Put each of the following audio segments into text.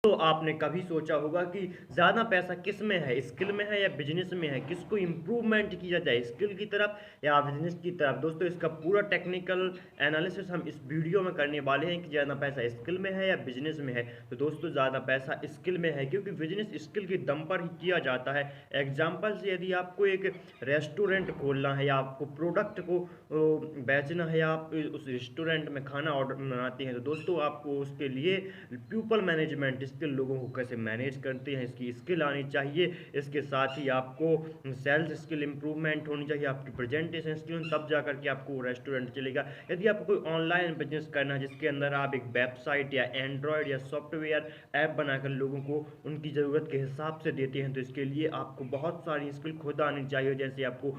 तो आपने कभी सोचा होगा कि ज़्यादा पैसा किस में है, स्किल में है या बिजनेस में है, किसको इम्प्रूवमेंट किया जाए, स्किल की तरफ या बिजनेस की तरफ। दोस्तों इसका पूरा टेक्निकल एनालिसिस हम इस वीडियो में करने वाले हैं कि ज़्यादा पैसा स्किल में है या बिजनेस में है। तो दोस्तों ज़्यादा पैसा स्किल में है, क्योंकि बिजनेस स्किल के दम पर ही किया जाता है। एग्जाम्पल से यदि आपको एक रेस्टोरेंट खोलना है या आपको प्रोडक्ट को बेचना है या आप उस रेस्टोरेंट में खाना ऑर्डर बनाते हैं, तो दोस्तों आपको उसके लिए पीपल मैनेजमेंट स्किल, लोगों को कैसे मैनेज करते हैं, इसकी स्किल आनी चाहिए। इसके साथ ही आपको सेल्स स्किल इंप्रूवमेंट होनी चाहिए, आपकी प्रेजेंटेशन स्किल, तब जा करके आपको रेस्टोरेंट चलेगा। यदि आपको कोई ऑनलाइन बिजनेस करना है जिसके अंदर आप एक वेबसाइट या एंड्रॉयड या सॉफ्टवेयर ऐप बनाकर लोगों को उनकी ज़रूरत के हिसाब से देते हैं, तो इसके लिए आपको बहुत सारी स्किल खुद आनी चाहिए। जैसे आपको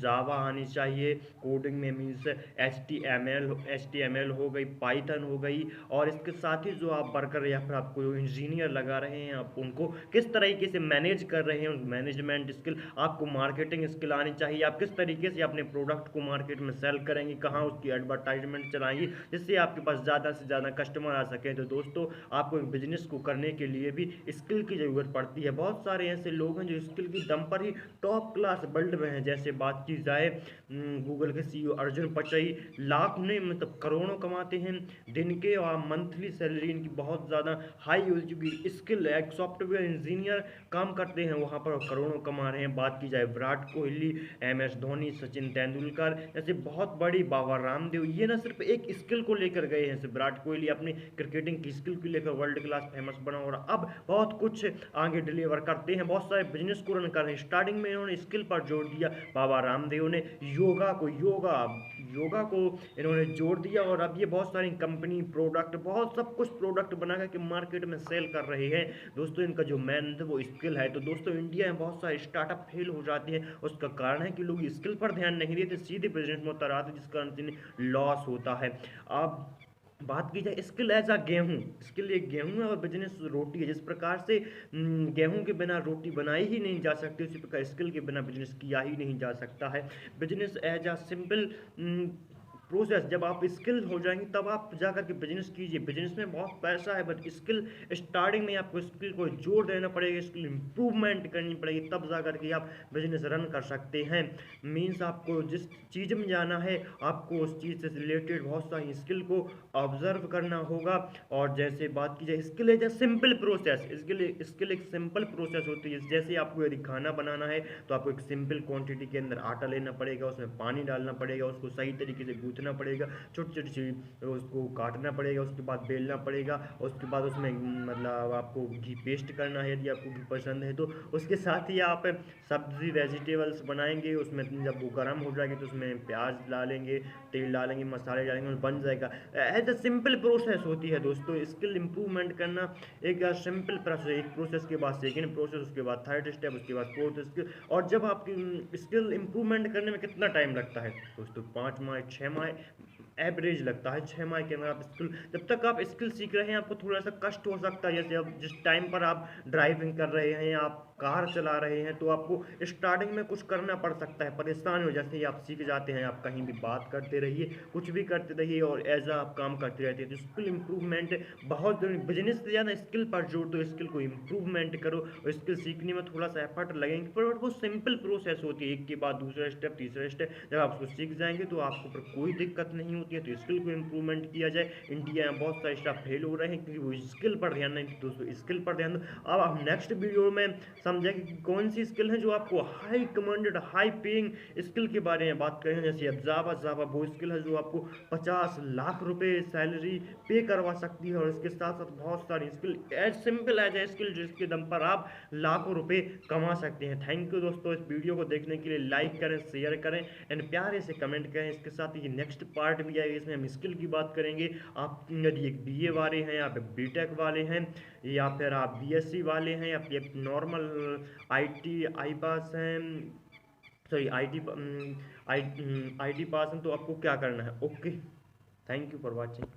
जावा आनी चाहिए, कोडिंग में means H T M L हो गई, पाइथन हो गई, और इसके साथ ही जो आप वर्कर या फिर आपको इंजीनियर लगा रहे हैं, आप उनको किस तरीके से मैनेज कर रहे हैं, मैनेजमेंट स्किल, आपको मार्केटिंग स्किल आनी चाहिए। आप किस तरीके से अपने प्रोडक्ट को मार्केट में सेल करेंगे, कहाँ उसकी एडवर्टाइजमेंट चलाएंगे जिससे आपके पास ज़्यादा से ज़्यादा कस्टमर आ सके। तो दोस्तों आपको एक बिजनेस को करने के लिए भी स्किल की ज़रूरत पड़ती है। बहुत सारे ऐसे लोग हैं जो स्किल की दम पर ही टॉप क्लास वर्ल्ड में हैं। जैसे बात की जाए गूगल के CEO अर्जुन पिचई, लाख नहीं मतलब करोड़ों कमाते हैं दिन के, और मंथली सैलरी इनकी बहुत ज़्यादा हाई हो चुकी। स्किल है, एक सॉफ्टवेयर इंजीनियर काम करते हैं वहाँ पर, करोड़ों कमा रहे हैं। बात की जाए विराट कोहली, MS धोनी, सचिन तेंदुलकर जैसे बहुत बड़ी, बाबा रामदेव, ये ना सिर्फ एक स्किल को लेकर गए हैं। सिर्फ विराट कोहली अपनी क्रिकेटिंग की स्किल को लेकर वर्ल्ड क्लास फेमस बना, और अब बहुत कुछ आगे डिलीवर करते हैं, बहुत सारे बिजनेस को रन कर रहे हैं। स्टार्टिंग में इन्होंने स्किल पर जोर दिया, बाबा रामदेव ने योगा को इन्होंने जोड़ दिया, और अब ये बहुत सारी कंपनी, प्रोडक्ट, बहुत सब कुछ प्रोडक्ट बना करके मार्केट में सेल कर रहे हैं। दोस्तों इनका जो मेन वो स्किल है। तो दोस्तों इंडिया में बहुत सारे स्टार्टअप फेल हो जाते हैं, उसका कारण है कि लोग स्किल पर ध्यान नहीं देते, सीधे बिजनेस में उतर आते, जिस कारण से लॉस होता है। अब बात की जाए स्किल एज अ गेहूँ, स्किल एक गेहूँ है और बिजनेस रोटी है। जिस प्रकार से गेहूँ के बिना रोटी बनाई ही नहीं जा सकती, उसी प्रकार स्किल के बिना बिजनेस किया ही नहीं जा सकता है। Business as a simple process, जब आप स्किल हो जाएंगे तब आप जा करके बिजनेस कीजिए। बिजनेस में बहुत पैसा है, बट स्किल स्टार्टिंग में आपको स्किल को जोर देना पड़ेगा, स्किल इंप्रूवमेंट करनी पड़ेगी, तब जा करके आप बिजनेस रन कर सकते हैं। मीन्स आपको जिस चीज़ में जाना है, आपको उस चीज़ से रिलेटेड बहुत सारी स्किल को ऑब्जर्व करना होगा। और जैसे बात की जाए स्किल है जैसे सिंपल प्रोसेस, स्किल एक सिंपल प्रोसेस होती है। जैसे आपको यदि खाना बनाना है तो आपको एक सिंपल क्वांटिटी के अंदर आटा लेना पड़ेगा, उसमें पानी डालना पड़ेगा, उसको सही तरीके से गूंथना पड़ेगा, छोटी छोटी सी उसको काटना पड़ेगा, उसके बाद बेलना पड़ेगा, उसके बाद उसमें मतलब आपको घी पेस्ट करना है यदि आपको घी पसंद है तो। उसके साथ ही आप सब्जी वेजिटेबल्स बनाएंगे, उसमें जब वो गर्म हो जाएगी तो उसमें प्याज डालेंगे, तेल डालेंगे, मसाले डालेंगे और बन जाएगा। एज अ सिंपल प्रोसेस होती है दोस्तों स्किल इंप्रूवमेंट करना। एक सिंपल प्रोसेस, एक प्रोसेस के बाद सेकेंड प्रोसेस, उसके बाद थर्ड स्टेप, उसके बाद फोर्थ स्किल। और जब आपकी स्किल इंप्रूवमेंट करने में कितना टाइम लगता है दोस्तों? 5 माह 6 माह एवरेज लगता है। 6 माह के अंदर आप स्किल, जब तक आप स्किल सीख रहे हैं आपको थोड़ा सा कष्ट हो सकता है। जैसे अब जिस टाइम पर आप ड्राइविंग कर रहे हैं या आप कार चला रहे हैं तो आपको स्टार्टिंग में कुछ करना पड़ सकता है, परेशान हो। जैसे ही आप सीख जाते हैं, आप कहीं भी बात करते रहिए, कुछ भी करते रहिए और एज आप काम करते रहते हैं। तो स्किल इंप्रूवमेंट बहुत जरूरी। बिजनेस से ज़्यादा स्किल पर जोड़ दो, स्किल को इंप्रूवमेंट करो। और स्किल सीखने में थोड़ा सा एफर्ट लगेंगे, पर वो सिंपल प्रोसेस होती है, एक के बाद दूसरा स्टेप, तीसरा स्टेप। जब आप उसको सीख जाएंगे तो आपको पर कोई दिक्कत नहीं होती है। तो स्किल को इंप्रूवमेंट किया जाए। इंडिया में बहुत सारे स्टाफ फेल हो रहे हैं क्योंकि वो स्किल पर ध्यान नहीं। दोस्तों स्किल पर ध्यान दो। अब हम नेक्स्ट वीडियो में समझेंगे कि कौन सी स्किल है जो आपको high commanded, high paying skill के बारे में बात करें। जैसे अब जावा वो स्किल है जो आपको 50 लाख रुपए सैलरी पे करवा सकती है, और इसके साथ साथ बहुत सारी skill as simple as a skill जिसके दम पर आप लाखों रुपए कमा सकते हैं। थैंक यू दोस्तों, इस वीडियो को देखने के लिए लाइक करें, शेयर करें एंड प्यारे से कमेंट करें। इसके साथ ही नेक्स्ट पार्ट भी आएगा, इसमें हम स्किल की बात करेंगे। आप यदि एक BA वाले हैं, आप BTech वाले हैं, या फिर आप BSc वाले हैं, या फिर नॉर्मल आई पास हैं, सॉरी आई टी पास हैं, तो आपको क्या करना है। Okay, thank you for watching.